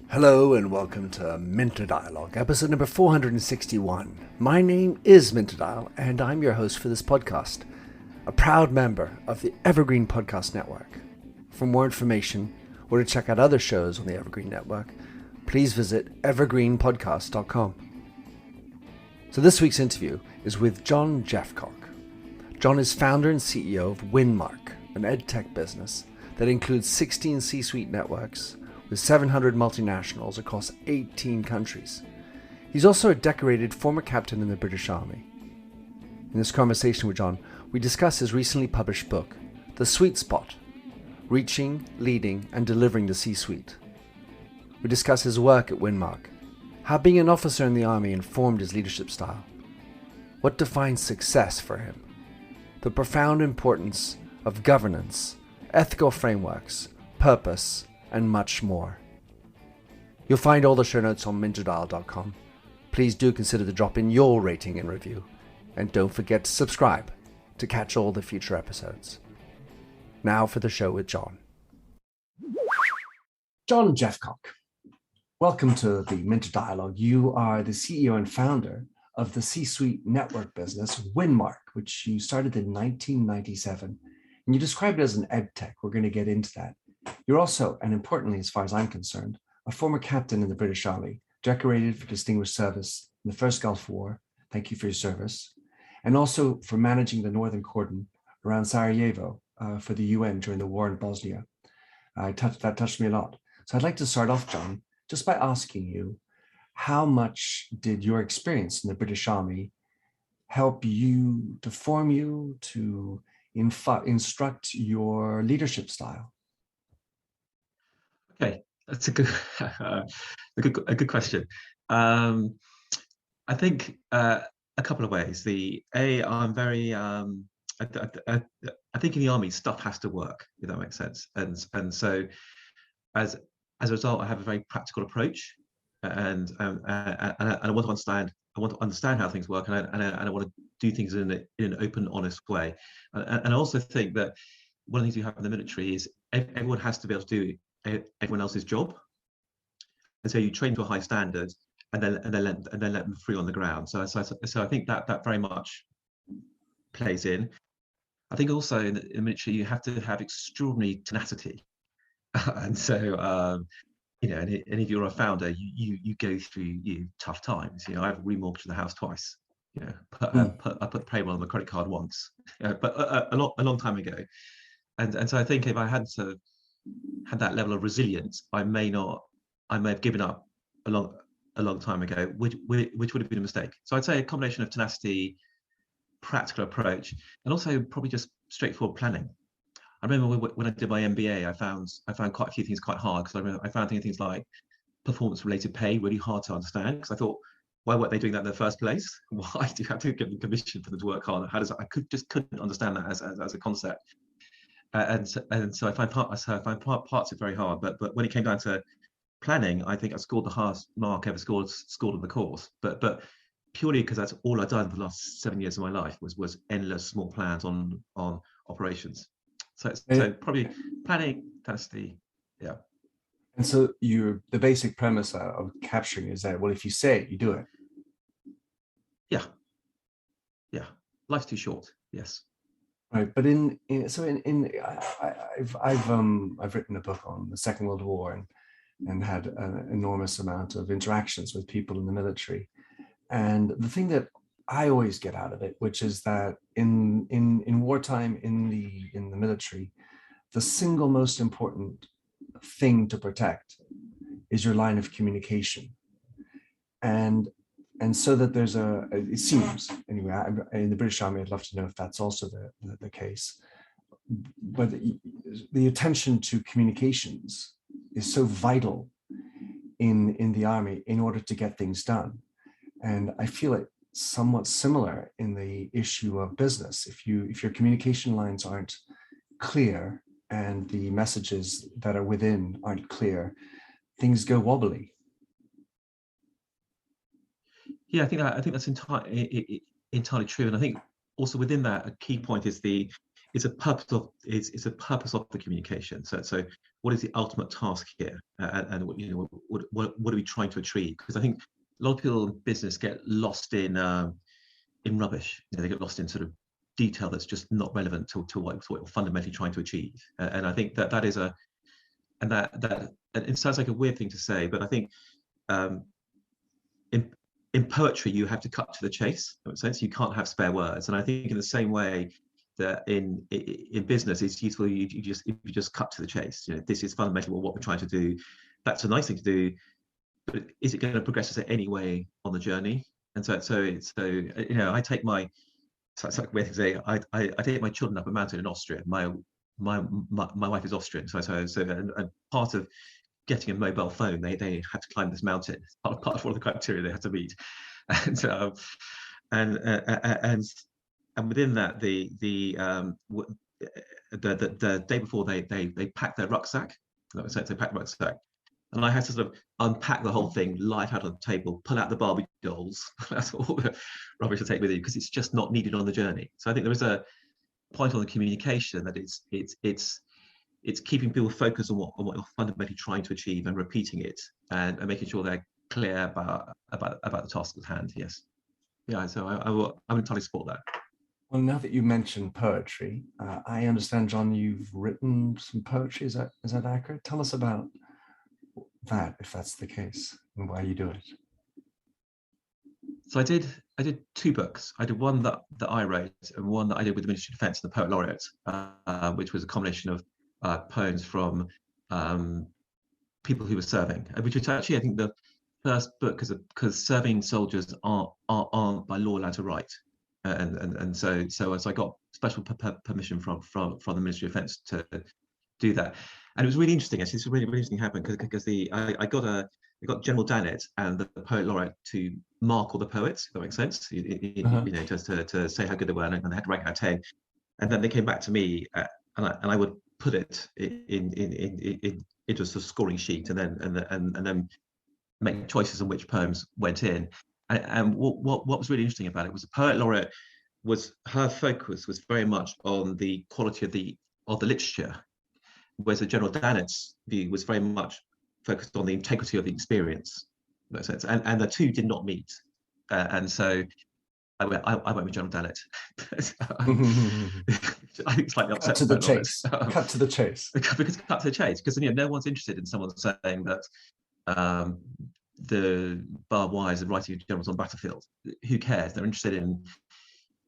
Hello and welcome to Minter Dialogue, episode number 461. My name is Minter Dial and I'm your host for this podcast, a proud member of the Evergreen Podcast Network. For more information or to check out other shows on the Evergreen Network, please visit evergreenpodcast.com. So this week's interview is with John Jeffcock. John is founder and CEO of Winmark, an EdTech business that includes 16 C-suite networks with 700 multinationals across 18 countries. He's also a decorated former captain in the British Army. In this conversation with John, we discuss his recently published book, The Sweet Spot: Reaching, Leading, and Delivering the C-Suite. We discuss his work at Winmark, how being an officer in the Army informed his leadership style, what defines success for him, the profound importance of governance, ethical frameworks, purpose, and much more. You'll find all the show notes on minterdial.com. Please do consider to drop in your rating and review, and don't forget to subscribe to catch all the future episodes. Now for the show with John. John Jeffcock, welcome to the Minter Dialogue. You are the CEO and founder of the C-suite network business Winmark, which you started in 1997, and you described it as an EdTech. We're going to get into that. You're also, and importantly as far as I'm concerned, a former captain in the British Army, decorated for distinguished service in the First Gulf War. Thank you for your service. And also for managing the northern cordon around Sarajevo for the UN during the war in Bosnia. That touched me a lot. So I'd like to start off, John, just by asking you, how much did your experience in the British Army help you, to form you, to instruct your leadership style? Okay, that's a good question. I think a couple of ways. I'm very I think in the Army stuff has to work, if that makes sense, and so as a result I have a very practical approach, and I want to understand. I want to understand how things work, and I want to do things in an open, honest way. And I also think that one of the things you have in the military is everyone has to be able to do everyone else's job, and so you train to a high standard, and then let them free on the ground. So I think that very much plays in. I think also in the military you have to have extraordinary tenacity, and so and if you're a founder, you go through tough times. I've remortgaged the house twice. I put the payroll on my credit card once, but a long time ago, and so I think if I hadn't had that level of resilience, I may have given up a long time ago, which would have been a mistake. So I'd say a combination of tenacity, practical approach, and also probably just straightforward planning. I remember when I did my MBA, I found quite a few things quite hard, because I found things like performance-related pay really hard to understand, because I thought, why weren't they doing that in the first place? Why do you have to give them commission for them to work hard? I couldn't understand that as a concept. And so I find parts of it very hard, but when it came down to planning, I think I scored the highest mark ever scored on the course. But purely because that's all I've done for the last 7 years of my life was endless small plans on operations. So probably planning, tenacity, yeah. And so the basic premise of capturing is that, well, if you say it, you do it. Yeah. Life's too short. Yes. Right, but I've written a book on the Second World War and had an enormous amount of interactions with people in the military, and the thing that I always get out of it, which is that in wartime in the military, the single most important thing to protect is your line of communication, and so that there's it seems anyway, in the British Army, I'd love to know if that's also the case, but the attention to communications is so vital in the Army in order to get things done. And I feel it somewhat similar in the issue of business. If your communication lines aren't clear and the messages that are within aren't clear, things go wobbly. Yeah, I think that's entirely true, and I think also within that a key point is the it's a purpose of it's a purpose of the communication. So what is the ultimate task here, and what are we trying to achieve? Because I think a lot of people in business get lost in rubbish. They get lost in sort of detail that's just not relevant to what you're fundamentally trying to achieve. And I think that is and it sounds like a weird thing to say, but I think in poetry you have to cut to the chase. In that sense, you can't have spare words. And I think in the same way that in business, it's useful if you just cut to the chase. This is fundamentally what we're trying to do. That's a nice thing to do, but is it going to progress us in any way on the journey? And so I take my it's like a weird thing to say. I take my children up a mountain in Austria. My wife is Austrian, so and part of getting a mobile phone, they had to climb this mountain. Part of one of the criteria they had to meet, and within that, the day before they packed their rucksack. They packed the rucksack, and I had to sort of unpack the whole thing, lie it out on the table, pull out the Barbie dolls. That's all the rubbish to take with you, because it's just not needed on the journey. So I think there is a point on the communication that it's keeping people focused on what you're fundamentally trying to achieve and repeating it and making sure they're clear about the task at hand. Yes. Yeah. So I would entirely support that. Well, now that you mentioned poetry, I understand, John, you've written some poetry. Is that accurate? Tell us about that, if that's the case, and why you do it. So I did 2 books. I did one that I wrote, and one that I did with the Ministry of Defence and the Poet Laureate, which was a combination of poems from people who were serving, which is actually, I think, the first book, because serving soldiers aren't by law allowed to write, and so I got special permission from the Ministry of Defence to do that, and it was really interesting. Actually, it's really interesting happened because I got General Dannett and the Poet Laureate to mark all the poets, if that makes sense. Just to say how good they were, and they had to rank out 10, and then they came back to me, and I would put it into a scoring sheet, and then make choices on which poems went in. And what was really interesting about it was the Poet Laureate her focus was very much on the quality of the literature, whereas the General Dannett's view was very much focused on the integrity of the experience. In that sense, and the two did not meet, and so I went with General Dannett. I think slightly upset. Cut to the chase. Cut to the chase. Cut to the chase, because no one's interested in someone saying that the barbed wires and writing generals on the battlefield. Who cares? They're interested in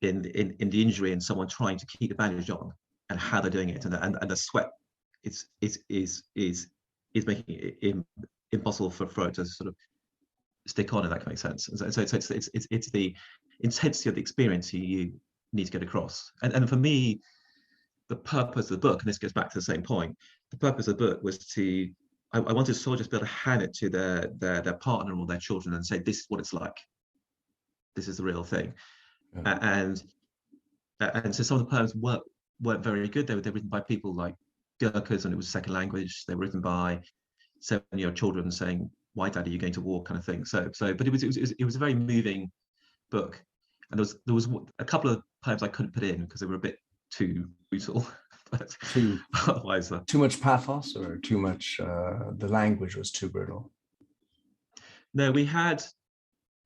the injury and someone trying to keep the bandage on, and how they're doing it, and the sweat is making it impossible for it to sort of stick on, if that makes sense. So it's the intensity of the experience you need to get across. And for me, the purpose of the book, and this goes back to the same point, the purpose of the book was I wanted soldiers to be able to hand it to their partner or their children and say, this is what it's like. This is the real thing. Yeah. And so some of the poems weren't very good. They were written by people like Gurkhas, and it was a second language. They were written by 7-year-old children saying, "Why, Daddy, are you going to war?" kind of thing. But it was a very moving book, and there was a couple of poems I couldn't put in because they were a bit too brutal. But otherwise, too much pathos, or too much. The language was too brutal. No, we had,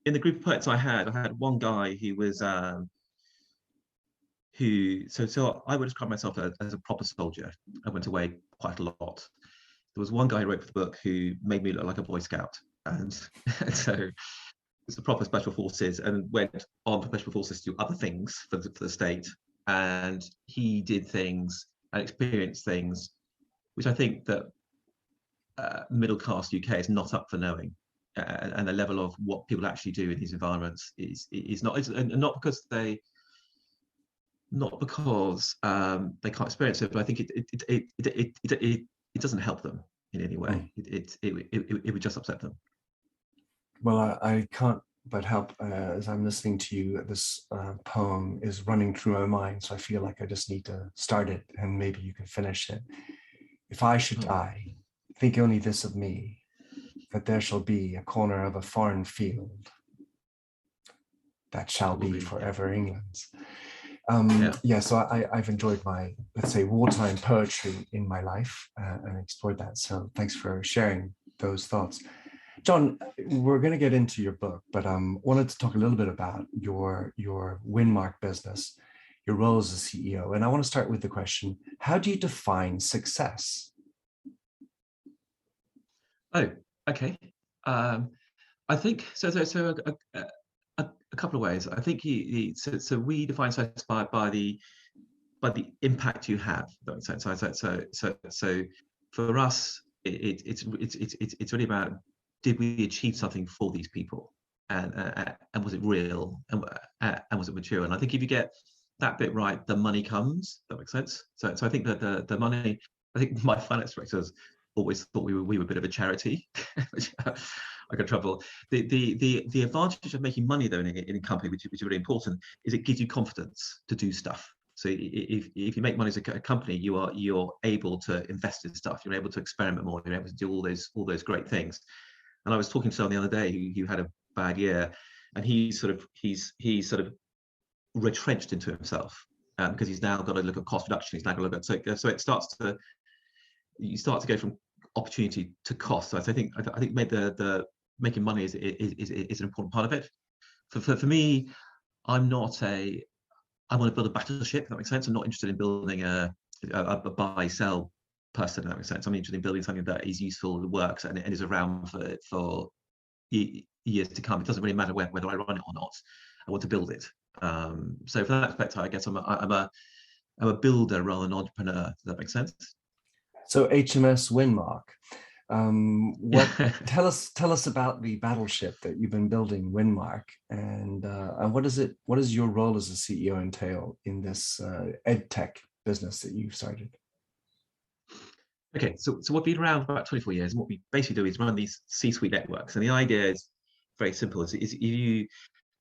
in the group of poets I had one guy who was so I would describe myself as a proper soldier. I went away quite a lot. There was one guy who wrote for the book who made me look like a Boy Scout, and so it's the proper special forces, and went on for special forces to do other things for the state. And he did things and experienced things which I think that middle class UK is not up for knowing, and the level of what people actually do in these environments is not. Not because they can't experience it, but I think it doesn't help them in any way. It would just upset them. Well, I can't but help as I'm listening to you. This poem is running through my mind, so I feel like I just need to start it, and maybe you can finish it. If I should die, think only this of me, that there shall be a corner of a foreign field that shall be forever England's. Yeah. Yeah, so I've enjoyed my, let's say, wartime poetry in my life and explored that. So thanks for sharing those thoughts. John, we're going to get into your book, but wanted to talk a little bit about your Winmark business, your role as a CEO. And I want to start with the question, how do you define success? Oh, okay. Um, I think so. A couple of ways. I think so we define success by the impact you have. That makes sense. So for us, it's really about, did we achieve something for these people, and was it real, and was it mature? And I think if you get that bit right, the money comes. That makes sense. So I think that the money. I think my finance directors always thought we were a bit of a charity, which I got trouble. The advantage of making money though in a company, which is really important, is it gives you confidence to do stuff. So if you make money as a company, you're able to invest in stuff. You're able to experiment more. You're able to do all those great things. And I was talking to someone the other day who had a bad year, and he's sort of retrenched into himself, because he's now got to look at cost reduction. He's now got to look at so it starts to you start to go from opportunity to cost. So I think made the making money is an important part of it. For me, I'm not a I want to build a battleship. If that makes sense. I'm not interested in building a buy sell person. If that makes sense. I'm interested in building something that is useful, that works, and is around for years to come. It doesn't really matter whether I run it or not. I want to build it. So from that perspective, I guess I'm a builder rather than an entrepreneur. Does that make sense? So HMS Winmark. What Yeah. tell us about the battleship that you've been building, Winmark, and what is it? What does your role as a CEO entail in this EdTech business that you've started? Okay, so we've been around for about 24 years, and what we basically do is run these C-suite networks. And the idea is very simple: is if you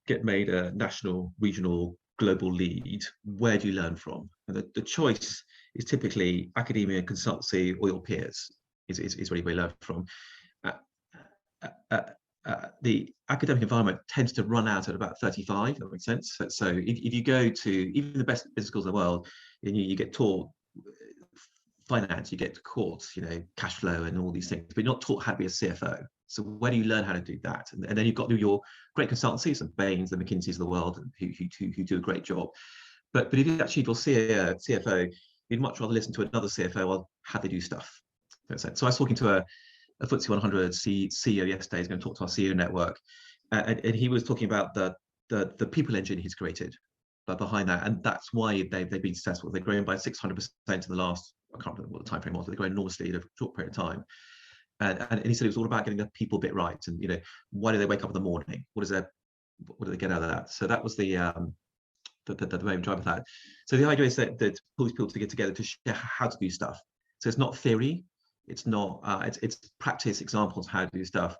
get made a national, regional, global lead, where do you learn from? And the choice is typically academia, consultancy, or your peers. Is really where you learn from. Uh, uh, the academic environment tends to run out at about 35. That makes sense. So if you go to even the best business schools in the world, and you get taught finance, you get courts, cash flow and all these things, but you're not taught how to be a CFO. So where do you learn how to do that? And then you've got your great consultancies, and Bains, the McKinseys of the world, who do a great job. But if you actually will see a CFO, you'd much rather listen to another CFO on how they do stuff. So I was talking to a FTSE 100 CEO yesterday. He's going to talk to our CEO network, and he was talking about the people engine he's created, but behind that, and that's why they've been successful. They've grown by 600% in the last, I can't remember what the time frame was, but they've grown enormously in a short period of time. And he said it was all about getting the people bit right, and why do they wake up in the morning? What do they get out of that? So that was the main driver of that. So the idea is that pulls people to get together to share how to do stuff. So it's not theory, it's not it's practice examples of how to do stuff.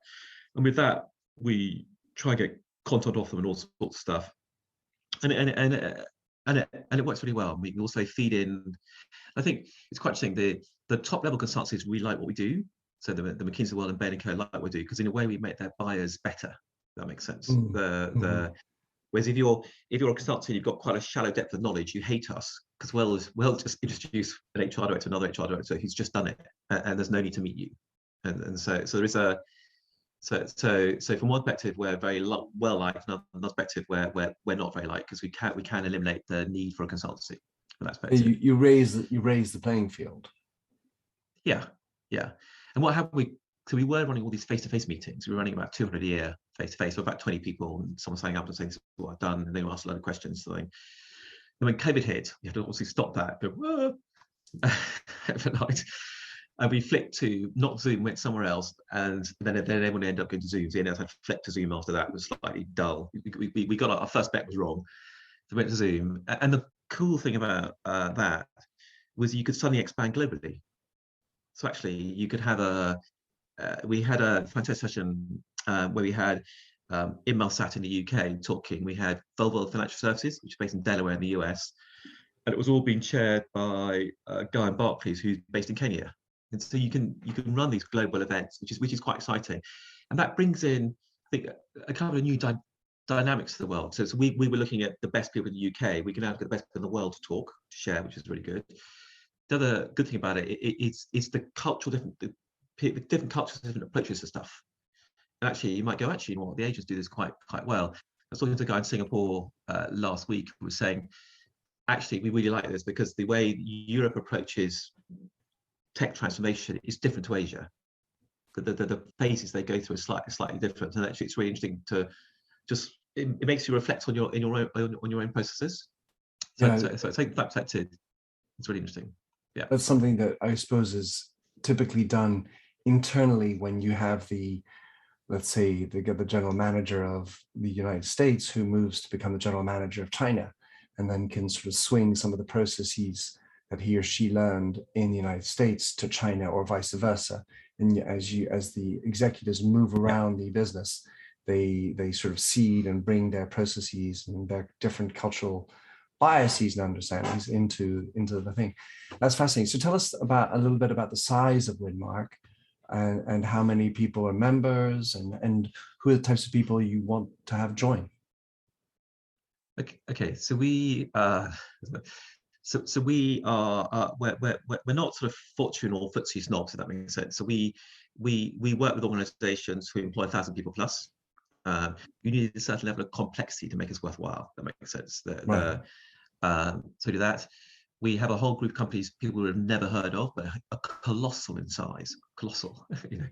And with that, we try and get content off them and all sorts of stuff. And it works really well. We also feed in. I think it's quite interesting. The top level consultancies really like what we do. So the McKinsey world and Bain and Co like what we do, because in a way we make their buyers better. If that makes sense. Whereas if you're a consultant, you've got quite a shallow depth of knowledge, you hate us, because we'll just introduce an HR director, another HR director who's just done it, and there's no need to meet you. And so there is a so from one perspective we're very well liked, another perspective where we're not very liked, because we can eliminate the need for a consultancy from that perspective. You raise the playing field. Yeah. And what happened? So we were running all these face-to-face meetings. We were running about 200 a year face-to-face, so about 20 people, and someone signing up and saying, "This is what I've done," and they asked a lot of questions. And when COVID hit, you had to obviously stop that. Go overnight, and we flipped to not Zoom, went somewhere else, and then everyone ended up going to Zoom. So had to flip to Zoom after that. It was slightly dull. We got our first bet was wrong. So we went to Zoom, and the cool thing about that was you could suddenly expand globally. So actually, you could have we had a fantastic session where we had Inmarsat in the UK talking. We had Volvo Financial Services, which is based in Delaware in the US, and it was all being chaired by a guy in Barclays who's based in Kenya. And so you can run these global events, which is quite exciting, and that brings in, I think, a couple of new dynamics of the world. So we were looking at the best people in the UK. We can now get the best people in the world to talk, to share, which is really good. The other good thing about it's the cultural different cultures, different approaches to stuff. And actually, you might go, actually, you know what, the Asians do this quite well. I was talking to a guy in Singapore last week who was saying, actually, we really like this because the way Europe approaches tech transformation is different to Asia. The phases they go through are slightly different, and actually, it's really interesting to just it makes you reflect on your own processes. So, Yeah, so take that perspective. It's really interesting. Yeah, that's something that I suppose is typically done internally when you have let's say, the general manager of the United States who moves to become the general manager of China, and then can sort of swing some of the processes that he or she learned in the United States to China, or vice versa. And as the executives move yeah, around the business, they sort of seed and bring their processes and their different cultural biases and understandings into the thing. That's fascinating. So tell us about a little bit about the size of Winmark, and how many people are members, and who are the types of people you want to have join. Okay. So we so we are we're not sort of Fortune or FTSE snobs, if that makes sense. So we work with organisations who employ 1,000 people plus. You need a certain level of complexity to make us worthwhile. That makes sense. So do that. We have a whole group of companies people would have never heard of, but are colossal in size. Colossal. You know,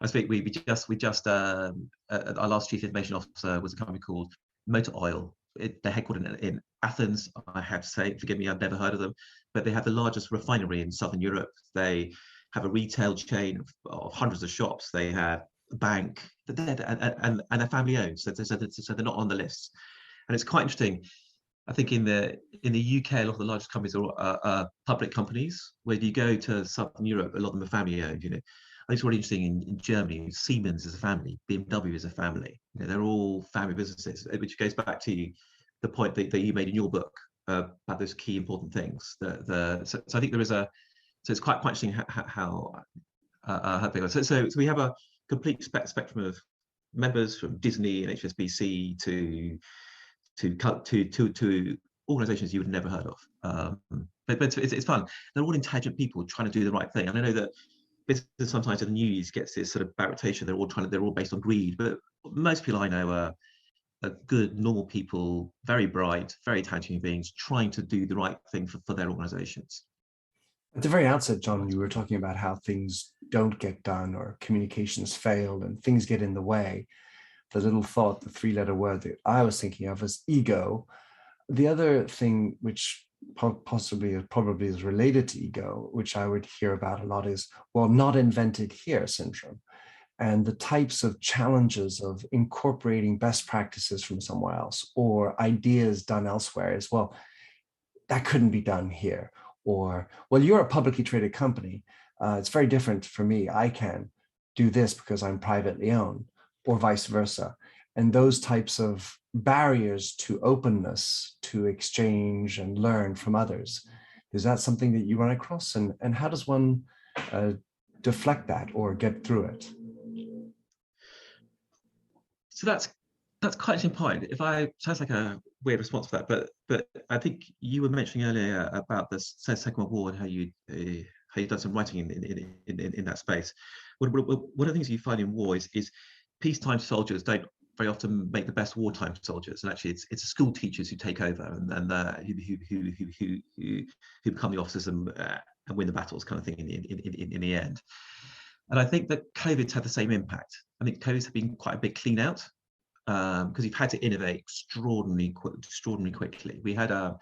I speak. We just our last chief information officer was a company called Motor Oil. They're headquartered in Athens. I have to say, forgive me, I've never heard of them, but they have the largest refinery in Southern Europe. They have a retail chain of hundreds of shops. They have a bank, and they're family owned, so they're not on the list. And it's quite interesting. I think in the UK, a lot of the largest companies are public companies. Where you go to Southern Europe, a lot of them are family owned. You know, I think it's really interesting in Germany. Siemens is a family, BMW is a family. You know, they're all family businesses, which goes back to the point that you made in your book about those key important things. So I think there is so it's quite interesting how big. So we have a complete spectrum of members, from Disney and HSBC to organizations you would never heard of. But it's fun. They're all intelligent people trying to do the right thing. And I know that business sometimes in the news gets this sort of bad reputation. They're all based on greed. But most people I know are good, normal people, very bright, very intelligent human beings trying to do the right thing for their organizations. At the very outset, John, you were talking about how things don't get done, or communications fail and things get in the way. The little thought, the three-letter word that I was thinking of was ego. The other thing, which probably is related to ego, which I would hear about a lot, is, well, not invented here syndrome, and the types of challenges of incorporating best practices from somewhere else, or ideas done elsewhere as well. That couldn't be done here. Or, well, you're a publicly traded company. It's very different for me. I can do this because I'm privately owned, or vice versa. And those types of barriers to openness, to exchange and learn from others, is that something that you run across? And how does one deflect that or get through it? So that's quite an interesting point. Sounds like a weird response to that, but I think you were mentioning earlier about the Second World War and how you've done some writing in that space. One of the things you find in war is peacetime soldiers don't very often make the best wartime soldiers, and actually it's school teachers who take over and who become the officers and win the battles, kind of thing in the end. And I think that COVID's had the same impact. I think COVID's been quite a big clean out, because you've had to innovate extraordinarly quickly. We had the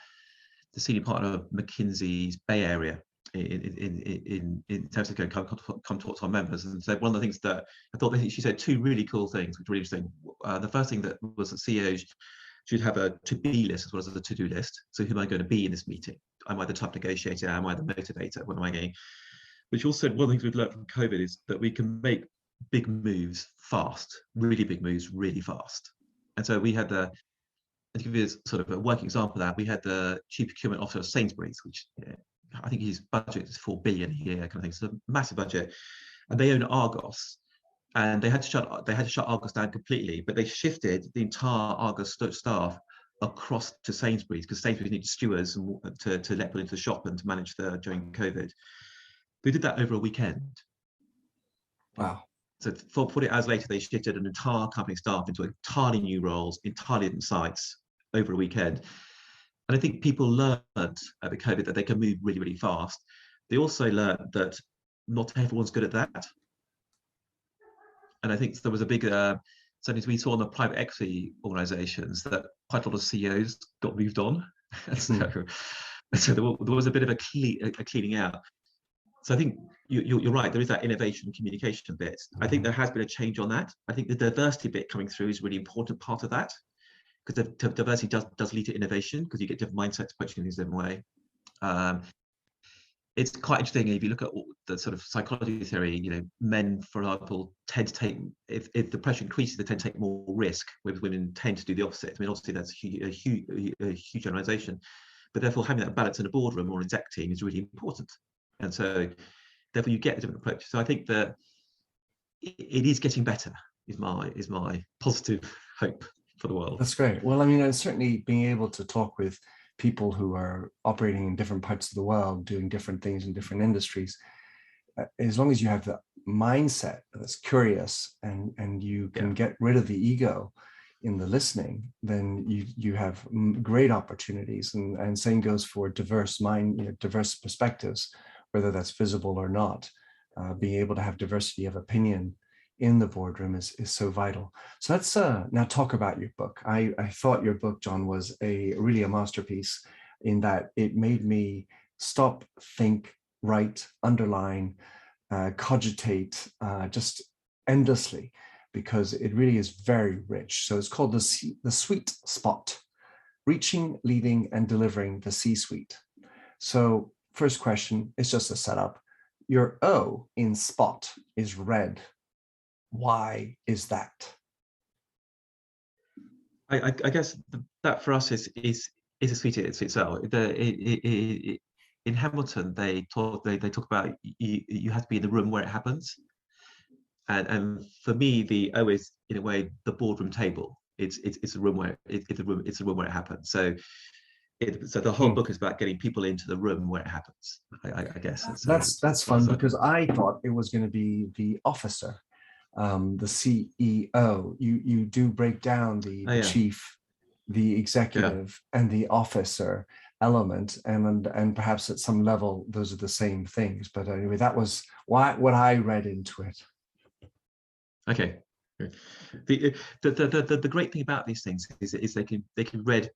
senior partner of McKinsey's Bay Area in terms of going come talk to our members, and so one of the things that I thought she said two really cool things, which were really interesting. The first thing that was that CEOs should have a to-be list as well as a to-do list. So who am I going to be in this meeting? Am I the top negotiator? Am I the motivator? What am I going? Which also, one of the things we've learned from COVID is that we can make big moves fast, really big moves really fast. And so we had to give you sort of a working example of that. We had the chief procurement officer of Sainsbury's, which I think his budget is 4 billion a year, kind of thing. So a massive budget, and they own Argos. and they had to shut Argos down completely, but they shifted the entire Argos staff across to Sainsbury's, because Sainsbury's needed stewards to let people into the shop and to manage during COVID. They did that over a weekend. Wow. So 48 hours later, they shifted an entire company staff into entirely new roles, entirely different sites over a weekend. And I think people learned at the COVID that they can move really, really fast. They also learned that not everyone's good at that. And I think there was a big, certainly we saw in the private equity organizations that quite a lot of CEOs got moved on. So there was a bit of a cleaning out. So I think you're right. There is that innovation communication bit. I think there has been a change on that. I think the diversity bit coming through is a really important part of that, because the diversity does lead to innovation, because you get different mindsets approaching things a different way. It's quite interesting if you look at all the sort of psychology theory. Men, for example, tend to take, if the pressure increases, they tend to take more risk, whereas women tend to do the opposite. I mean, obviously that's a huge generalization, but therefore having that balance in a boardroom or an exec team is really important. And so therefore you get a different approach. So I think that it is getting better, is my positive hope for the world. That's great. Well, I mean, certainly being able to talk with people who are operating in different parts of the world, doing different things in different industries, as long as you have the mindset that's curious and you can get rid of the ego in the listening, then you have great opportunities. And same goes for diverse diverse perspectives, whether that's visible or not. Being able to have diversity of opinion in the boardroom is so vital. So let's now talk about your book. I thought your book, John, was really a masterpiece, in that it made me stop, think, write, underline, cogitate just endlessly, because it really is very rich. So it's called the Sweet Spot: Reaching, Leading, and Delivering the C-Suite. So first question, it's just a setup. Your O in spot is red. Why is that? I guess that for us is a sweet itself. In Hamilton, they talk about you have to be in the room where it happens, and for me, the O is in a way the boardroom table. It's a room where it's a room where it happens. So the whole book is about getting people into the room where it happens. I guess that's fun, because I thought it was going to be the officer, the CEO. You do break down the chief, the executive, and the officer element, and perhaps at some level those are the same things. But anyway, that was what I read into it. Okay. The great thing about these things is they can read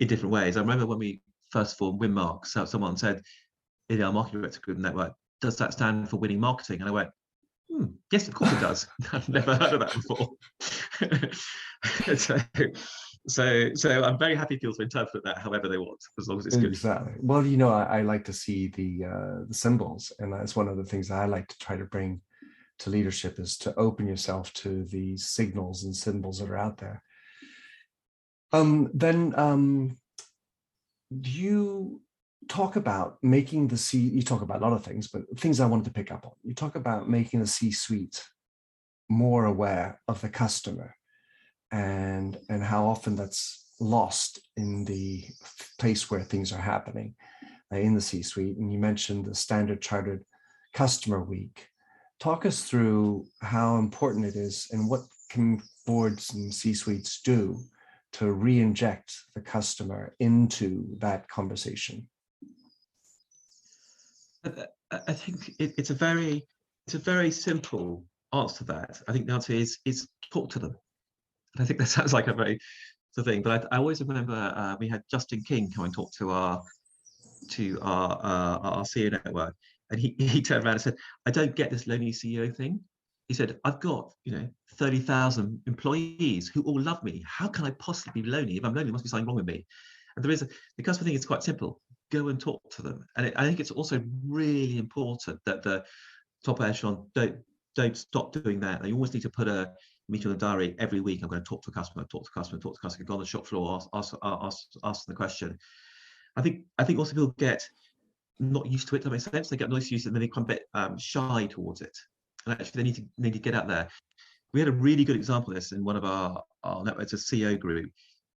in different ways. I remember when we first formed Winmark, so someone said in our marketing director group network, "Does that stand for winning marketing?" And I went, yes, of course it does. I've never heard of that before. so I'm very happy people to interpret that however they want, as long as it's good. Exactly. Well, I like to see the symbols, and that's one of the things that I like to try to bring to leadership, is to open yourself to the signals and symbols that are out there. Then do you talk about making you talk about a lot of things, but things I wanted to pick up on. You talk about making the C-suite more aware of the customer, and how often that's lost in the place where things are happening in the C-suite. And you mentioned the Standard Chartered Customer Week. Talk us through how important it is, and what can boards and C-suites do to re-inject the customer into that conversation. I think it's a very simple answer to that. I think the answer is talk to them. And I think that sounds like a very thing, but I always remember we had Justin King come and talk to our CEO network, and he turned around and said, "I don't get this lonely CEO thing." He said, "I've got 30,000 employees who all love me. How can I possibly be lonely? If I'm lonely, there must be something wrong with me." And the customer thing is quite simple. Go and talk to them. And I think it's also really important that the top echelon don't stop doing that. And you always need to put a meeting in the diary every week. I'm going to talk to a customer, go on the shop floor, ask the question. I think also people get not used to it. That makes sense. They get not used to it, and then they become a bit shy towards it. and actually they need to get out there. We had a really good example of this in one of our networks, a CEO group,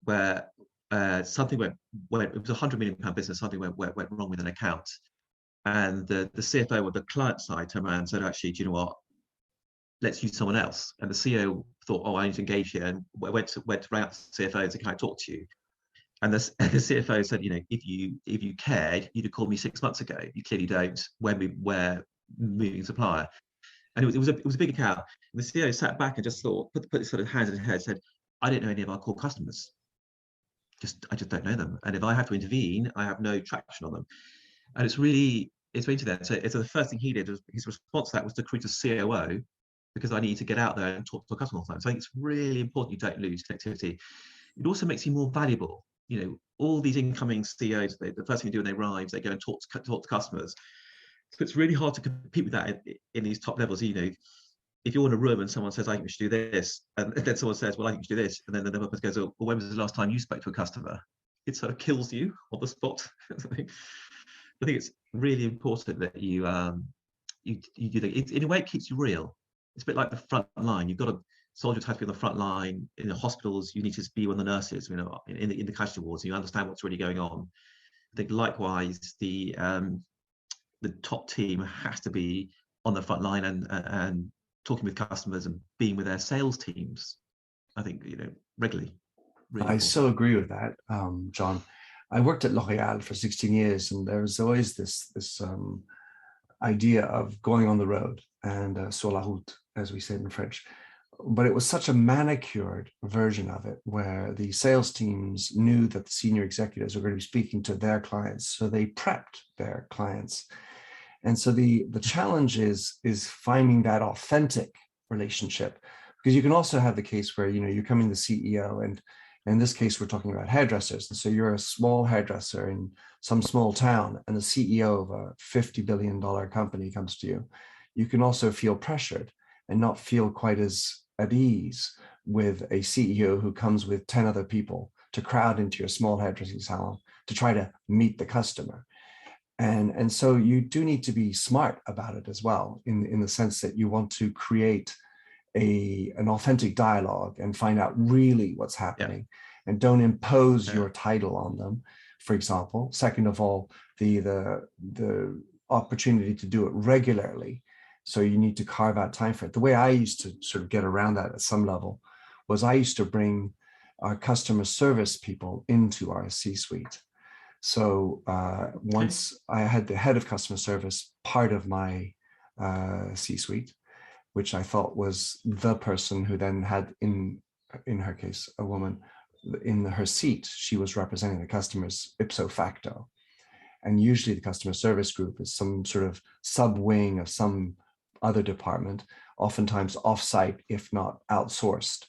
where something went, it was £100 million business, something went wrong with an account. And the CFO with the client side turned around and said, actually, do you know what? Let's use someone else. And the CEO thought, oh, I need to engage here, and went to ring up the CFO and said, can I talk to you? And the CFO said, if you cared, you'd have called me 6 months ago. You clearly don't when we're moving supplier. And it was a big account. And the CEO sat back and just thought, put his sort of hands in his head, said, I don't know any of our core customers. I just don't know them. And if I have to intervene, I have no traction on them. And it's really to that. So the first thing he did was, his response to that was to recruit a COO, because I need to get out there and talk to a customer all the time. So I think it's really important you don't lose connectivity. It also makes you more valuable. All these incoming CEOs, the first thing they do when they arrive, they go and talk to customers. So it's really hard to compete with that in these top levels. If you're in a room and someone says, I think we should do this, and then someone says, well, I think we should do this, and then the other person goes, oh, well, when was the last time you spoke to a customer? It sort of kills you on the spot. I think it's really important that you do that. In a way, it keeps you real. It's a bit like the front line. You've got to soldiers have to be on the front line. In the hospitals, you need to be one of the nurses. In the casualty wards, you understand what's really going on. I think likewise, the top team has to be on the front line and talking with customers and being with their sales teams. I think regularly. Really I so agree with that, John. I worked at L'Oréal for 16 years, and there was always this idea of going on the road and sur la route, as we said in French. But it was such a manicured version of it, where the sales teams knew that the senior executives were going to be speaking to their clients, so they prepped their clients. And so the challenge is finding that authentic relationship, because you can also have the case where you're coming the CEO, and in this case we're talking about hairdressers, and so you're a small hairdresser in some small town, and the CEO of a $50 billion company comes to you. You can also feel pressured and not feel quite as at ease with a CEO who comes with 10 other people to crowd into your small hairdressing salon to try to meet the customer. And so you do need to be smart about it as well, in the sense that you want to create an authentic dialogue and find out really what's happening, and don't impose your title on them, for example. Second of all, the opportunity to do it regularly. So you need to carve out time for it. The way I used to sort of get around that at some level was I used to bring our customer service people into our C-suite. So once I had the head of customer service part of my C-suite, which I thought was the person who then had, in her case, a woman, in her seat, she was representing the customers ipso facto. And usually the customer service group is some sort of sub-wing of some other department, oftentimes offsite, if not outsourced.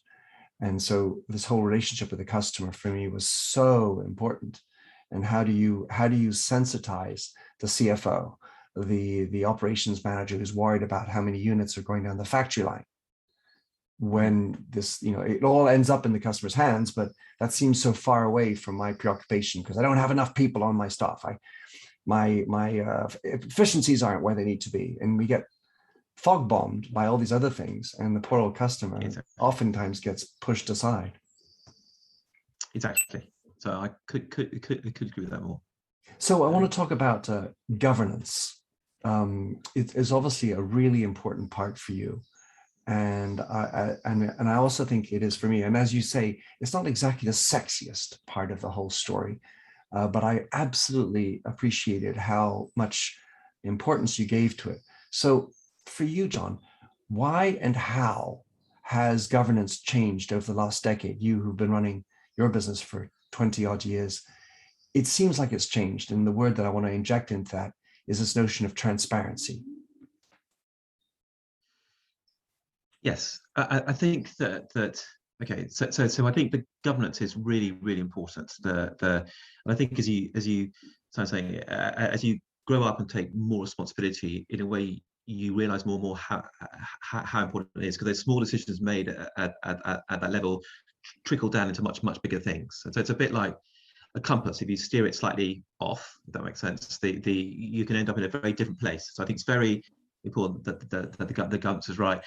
And so this whole relationship with the customer for me was so important. And how do you sensitize the CFO, the operations manager who's worried about how many units are going down the factory line, when this, it all ends up in the customer's hands, but that seems so far away from my preoccupation because I don't have enough people on my staff. My efficiencies aren't where they need to be, and we get fog bombed by all these other things, and the poor old customer oftentimes gets pushed aside. Exactly. So I could agree with that more. So I want to talk about governance. It is obviously a really important part for you, and I also think it is for me. And as you say, it's not exactly the sexiest part of the whole story, but I absolutely appreciated how much importance you gave to it. So for you, John, why and how has governance changed over the last decade? You who've been running your business for 20 odd years, it seems like it's changed. And the word that I want to inject into that is this notion of transparency. Yes, I think that okay. So I think the governance is really, really important. And I think as you start saying, as you grow up and take more responsibility, in a way, you realize more and more how important it is, because there's small decisions made at that level trickle down into much bigger things. And so it's a bit like a compass. If you steer it slightly off, if that makes sense, you can end up in a very different place. So I think it's very important that the governance is right,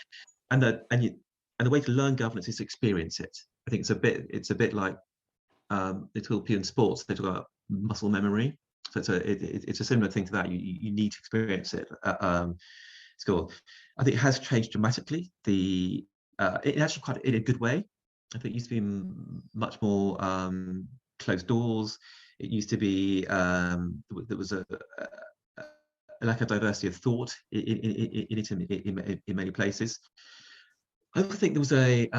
and the way to learn governance is to experience it. I think it's a bit like they talk in sports. They talk about muscle memory. So it's a similar thing to that. You need to experience it. It's cool. I think it has changed dramatically. It actually quite in a good way. I think it used to be much more closed doors. It used to be there was a lack of diversity of thought in many places. I don't think there was a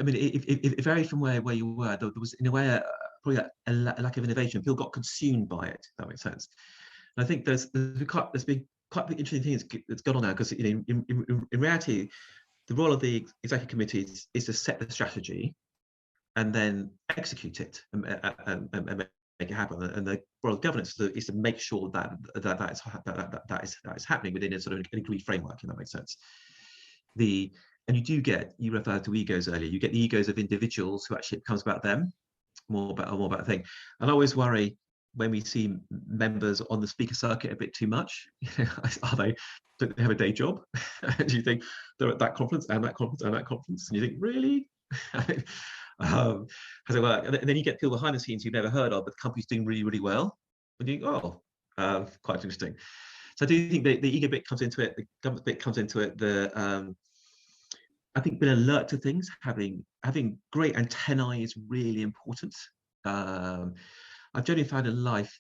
I mean, it varied from where you were. There was, in a way, probably a lack of innovation. People got consumed by it. If that makes sense. And I think there's been quite interesting things that's gone on now, because in reality, the role of the executive committee is to set the strategy and then execute it and make it happen. And the role of governance is to make sure that is happening within a sort of an agreed framework. If that makes sense. And you referred to egos earlier. You get the egos of individuals who actually it becomes about them, more about a thing. And I always worry when we see members on the speaker circuit a bit too much. Don't they have a day job? Do you think they're at that conference and that conference and that conference? And you think, really? Has it worked? And then you get people behind the scenes you've never heard of, but the company's doing really, really well. And you think, quite interesting. So I do think the ego bit comes into it, the government bit comes into it, I think being alert to things, having great antennae is really important. I've generally found in life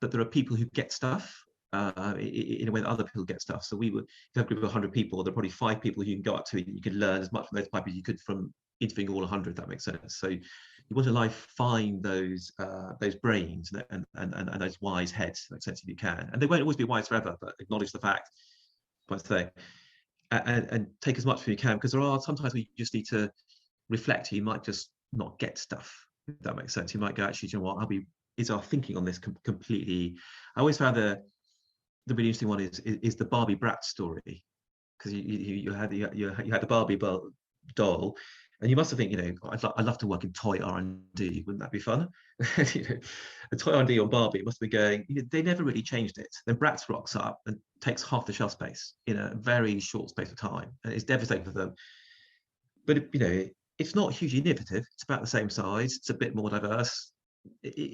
that there are people who get stuff in a way that other people get stuff. So we would have a group of 100 people. There are probably 5 people who you can go up to, and you can learn as much from those 5 people as you could from interviewing all 100. That makes sense. So you want to find those brains and those wise heads. That makes sense if you can. And they won't always be wise forever, but acknowledge the fact. But say. And take as much as you can, because there are sometimes we just need to reflect. You might just not get stuff, if that makes sense. You might go, actually, you know what, is our thinking on this completely. I always found the really interesting one is the Barbie Bratz story, because you had the Barbie doll, and you must have think, I'd love to work in toy R&D. Wouldn't that be fun? The toy R&D on Barbie must have been going. They never really changed it. Then Bratz rocks up and takes half the shelf space in a very short space of time, and it's devastating for them. But it's not hugely innovative. It's about the same size. It's a bit more diverse.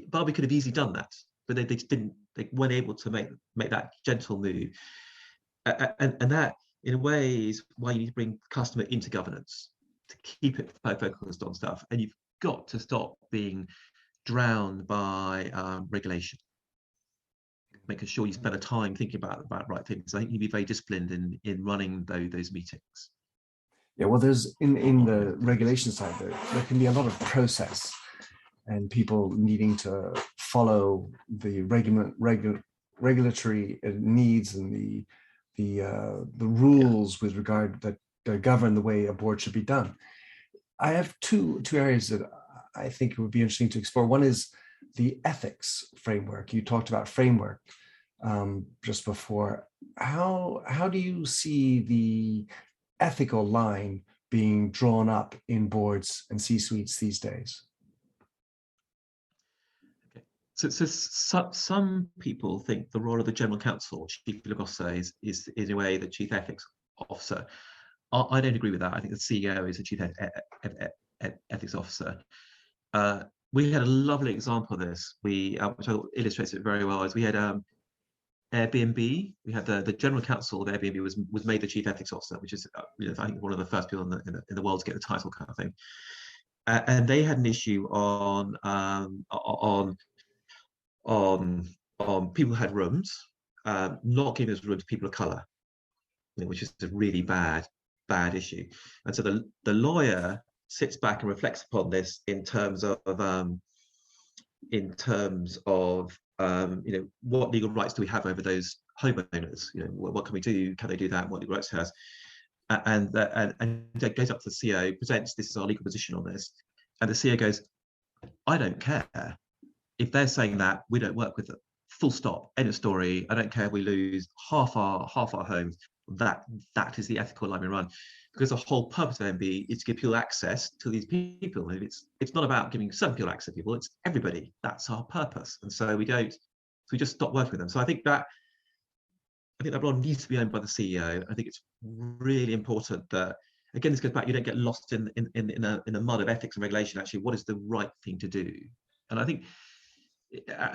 Barbie could have easily done that, but they just didn't. They weren't able to make that gentle move, and that in a way is why you need to bring customer into governance to keep it focused on stuff. And you've got to stop being drowned by regulation. Making sure you spend the time thinking about right things. I think you'd be very disciplined in running those meetings. Yeah, well, there's in the regulation side, there can be a lot of process and people needing to follow the regulatory needs and the rules with regard that govern the way a board should be done. I have two areas that I think it would be interesting to explore. One is the ethics framework. You talked about framework just before. How do you see the ethical line being drawn up in boards and C-suites these days? Okay. So some people think the role of the general counsel, chief legal officer, is in a way the chief ethics officer. I don't agree with that. I think the CEO is the chief ethics officer. We had a lovely example of this, which I thought illustrates it very well. As we had Airbnb, we had the general counsel of Airbnb was made the chief ethics officer, which is I think one of the first people in the world to get the title, kind of thing. And they had an issue on people who had rooms, not giving those rooms to people of color, which is a really bad issue. And so the lawyer sits back and reflects upon this in terms of what legal rights do we have over those homeowners? What can we do? Can they do that? What legal rights has? And goes up to the CEO, presents, this is our legal position on this, and the CEO goes, I don't care if they're saying that, we don't work with them. Full stop. End of story. I don't care if we lose half our homes. That is the ethical line we run, because the whole purpose of MB is to give people access to these people. And it's not about giving some people access to people, it's everybody. That's our purpose. And so we don't So we just stopped working with them. So I think that role needs to be owned by the CEO. I think it's really important that, again, this goes back, you don't get lost in a mud of ethics and regulation. Actually, what is the right thing to do? And I think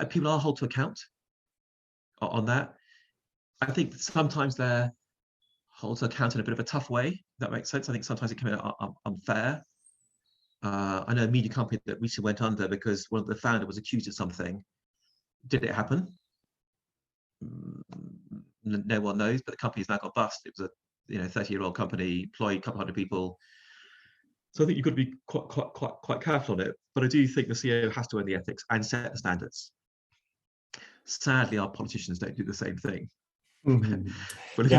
people are held to account on that. I think sometimes they're held to account in a bit of a tough way. If that makes sense. I think sometimes it can be unfair. I know a media company that recently went under because one of the founder was accused of something. Did it happen? No one knows, but the company's now got bust. It was a 30-year-old company, employed a couple hundred people. So I think you've got to be quite careful on it. But I do think the CEO has to own the ethics and set the standards. Sadly, our politicians don't do the same thing. Mm-hmm. But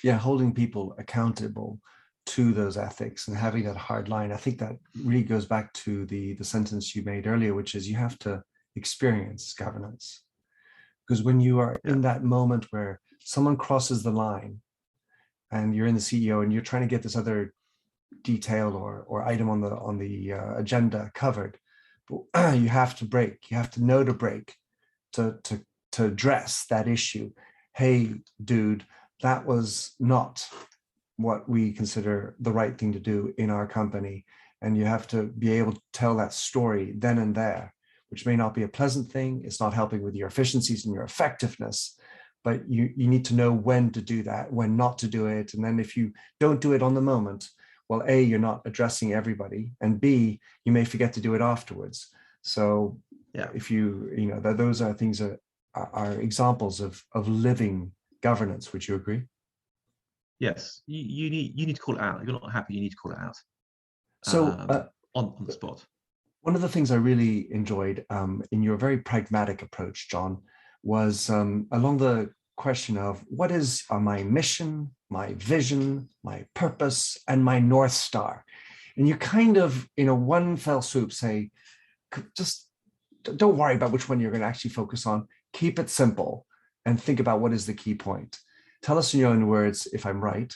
if holding people accountable to those ethics and having that hard line, I think that really goes back to the sentence you made earlier, which is you have to experience governance. Because when you are in that moment where someone crosses the line and you're in the CEO and you're trying to get this other detail or item on the agenda covered, but you have to break. You have to know to break to address that issue. Hey, dude, that was not what we consider the right thing to do in our company. And you have to be able to tell that story then and there, which may not be a pleasant thing. It's not helping with your efficiencies and your effectiveness, but you need to know when to do that, when not to do it. And then if you don't do it on the moment, well, A, you're not addressing everybody, and B, you may forget to do it afterwards. So if those are things that are examples of living governance. Would you agree? Yes, you need to call it out. If you're not happy, you need to call it out. So on the spot. One of the things I really enjoyed in your very pragmatic approach, John, was along the question of what is my mission, my vision, my purpose, and my North Star. And you kind of, one fell swoop say, just don't worry about which one you're going to actually focus on. Keep it simple and think about what is the key point. Tell us in your own words, if I'm right,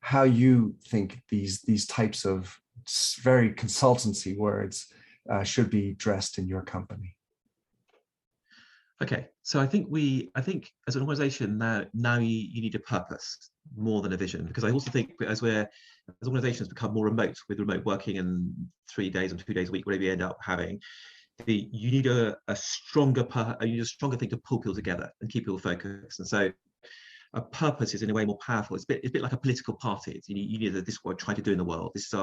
how you think these types of very consultancy words should be dressed in your company. Okay, so I think as an organization now you need a purpose more than a vision, because I also think as organizations become more remote with remote working and 3 days and 2 days a week, whatever you end up having, you need a stronger thing to pull people together and keep people focused. And so a purpose is in a way more powerful. It's a bit like a political party. You need this is what we're trying to do in the world. This is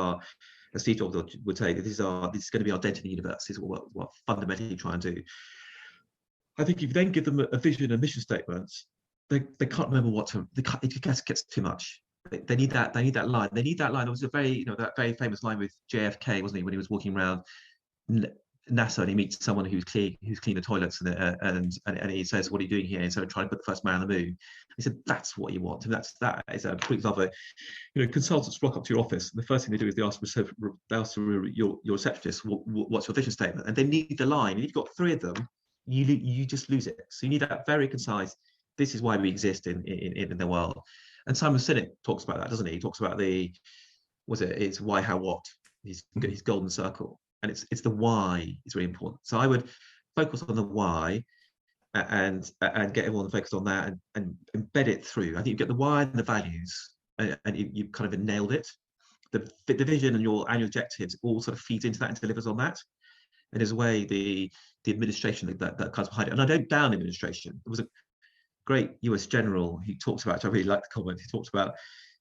as Steve Jobs would say, this is going to be our dent in the universe. This is what we're fundamentally trying to do. I think if you then give them a vision and mission statement, they can't remember it gets too much. They need that line. They need that line. There was a that very famous line with JFK, wasn't he, when he was walking around NASA and he meets someone who's cleaning the toilets and he says, "What are you doing here?" Instead of trying to put the first man on the moon, he said, "That's what you want." And that is a quick example. Consultants rock up to your office, and the first thing they do is they ask your receptionist, "What's your vision statement?" And they need the line. And if you've got 3 of them, you just lose it. So you need that very concise. This is why we exist in the world. And Simon Sinek talks about that, doesn't he? He talks about it's why, how, what. His golden circle. And it's the why is really important. So I would focus on the why and get everyone focused on that and embed it through. I think you get the why and the values, and you kind of nailed it. The vision and your annual objectives all sort of feeds into that and delivers on that. And there's a way the administration that comes behind it. And I don't down administration. There was a great US general who talks about, which I really like the comment.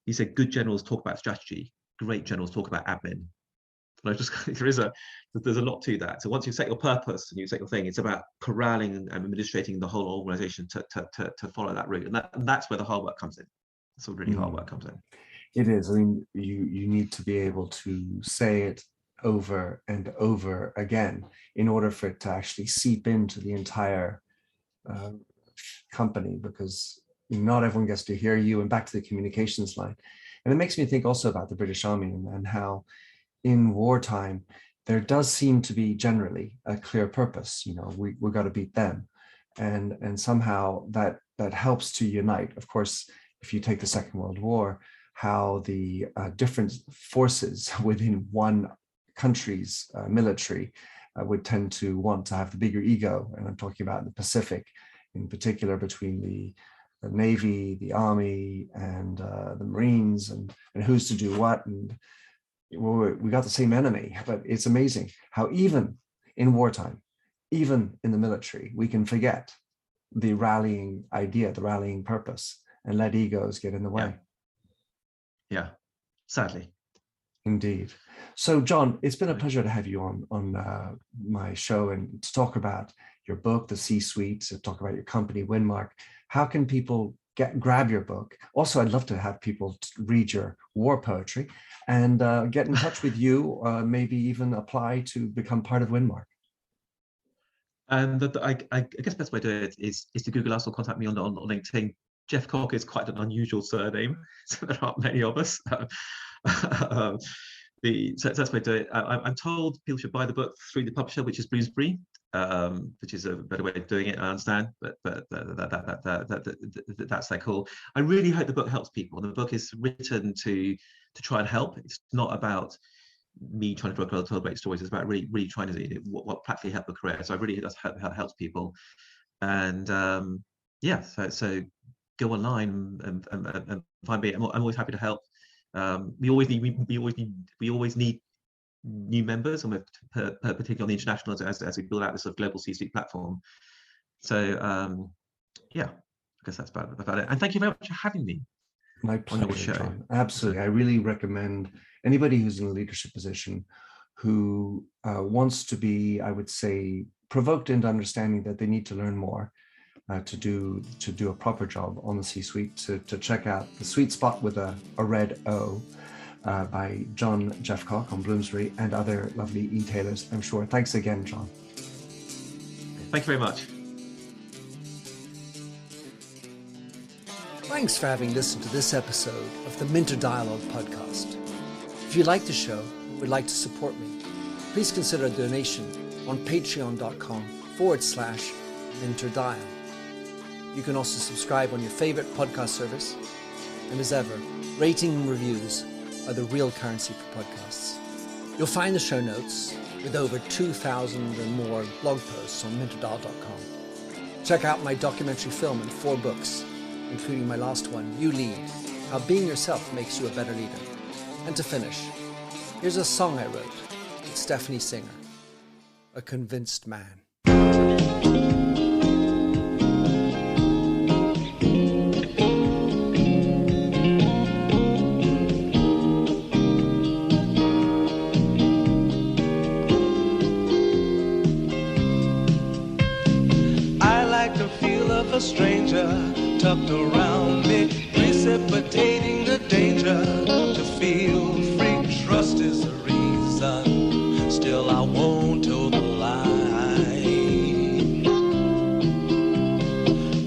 He said, good generals talk about strategy, great generals talk about admin. And there's a lot to that. So once you set your purpose and you set your thing, it's about corralling and administrating the whole organization to follow that route. And that's where the hard work comes in. That's where really hard work comes in. It is. I mean, you need to be able to say it over and over again in order for it to actually seep into the entire company, because not everyone gets to hear you. And back to the communications line. And it makes me think also about the British Army and how in wartime, there does seem to be generally a clear purpose. We've got to beat them. And somehow that helps to unite. Of course, if you take the Second World War, how the different forces within one country's military would tend to want to have the bigger ego. And I'm talking about the Pacific, in particular between the Navy, the Army, and the Marines, and who's to do what. And we got the same enemy, but it's amazing how even in wartime, even in the military, we can forget the rallying idea, the rallying purpose, and let egos get in the way. Yeah, sadly. Indeed. So, John, it's been a pleasure to have you on my show and to talk about your book, The C-Suite, to talk about your company, Winmark. How can people grab your book? Also, I'd love to have people read your war poetry and get in touch with you, maybe even apply to become part of Winmark. And I guess the best way to do it is to Google us or contact me on LinkedIn. Jeffcock is quite an unusual surname, so there aren't many of us. So that's the way to do it. I'm told people should buy the book through the publisher, which is Bloomsbury, which is a better way of doing it, I understand, but that's their call. I really hope the book helps people. The book is written to try and help. It's not about me trying to tell great stories. It's about really trying to do what practically help a career. So I really hope that helps people. And so go online and find me. I'm always happy to help. We always need new members, and particularly on the international as we build out this sort of global C-suite platform. So I guess that's about it. And thank you very much for having me. My pleasure, John. Absolutely. I really recommend anybody who's in a leadership position who wants to be, I would say, provoked into understanding that they need to learn more to do a proper job on the C-suite, to check out The Sweet Spot with a red O by John Jeffcock on Bloomsbury and other lovely e-tailers, I'm sure. Thanks again, John. Thank you very much. Thanks for having listened to this episode of the Minter Dialogue podcast. If you like the show and would like to support me, please consider a donation on patreon.com/MinterDial. You can also subscribe on your favorite podcast service. And as ever, rating and reviews are the real currency for podcasts. You'll find the show notes with over 2,000 and more blog posts on minterdial.com. Check out my documentary film and 4 books, including my last one, You Lead, How Being Yourself Makes You a Better Leader. And to finish, here's a song I wrote with Stephanie Singer, A Convinced Man. I like the feel of a stranger tucked around me, precipitating the danger to feel free. Trust is the reason, still I won't toe the line.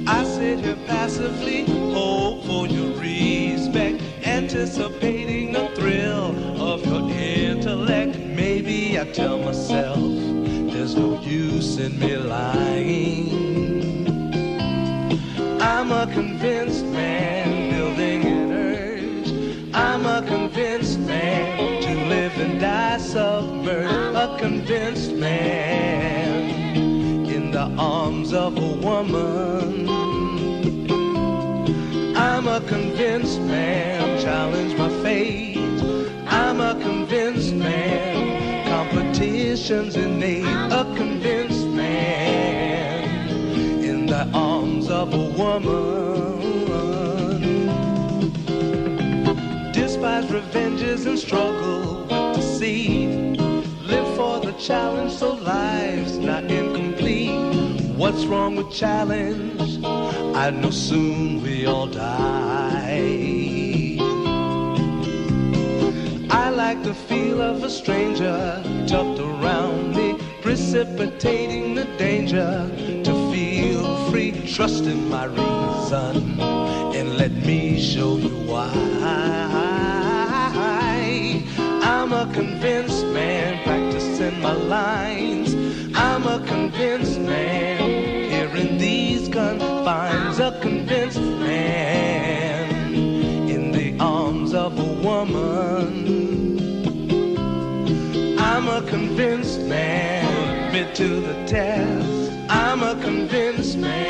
I sit here passively, hope for your respect, anticipating the thrill of your intellect. Maybe I tell myself there's no use in me lying. I'm a convinced man, building an urge. I'm a convinced man, to live and die submerged. A convinced man, in the arms of a woman. I'm a convinced man, challenge my fate. I'm a convinced man, competition's innate. A convinced man, in the arms of a woman. Despise revenges and struggle with deceit. Live for the challenge so life's not incomplete. What's wrong with challenge? I know soon we all die. I like the feel of a stranger tucked around me, precipitating the danger to feel free. Trust in my reason and let me show you why. I'm a convinced man, practicing my lines. I'm a convinced man, here in these confines. A convinced man, in the arms of a woman. I'm a convinced man. me to the test. I'm a convinced man.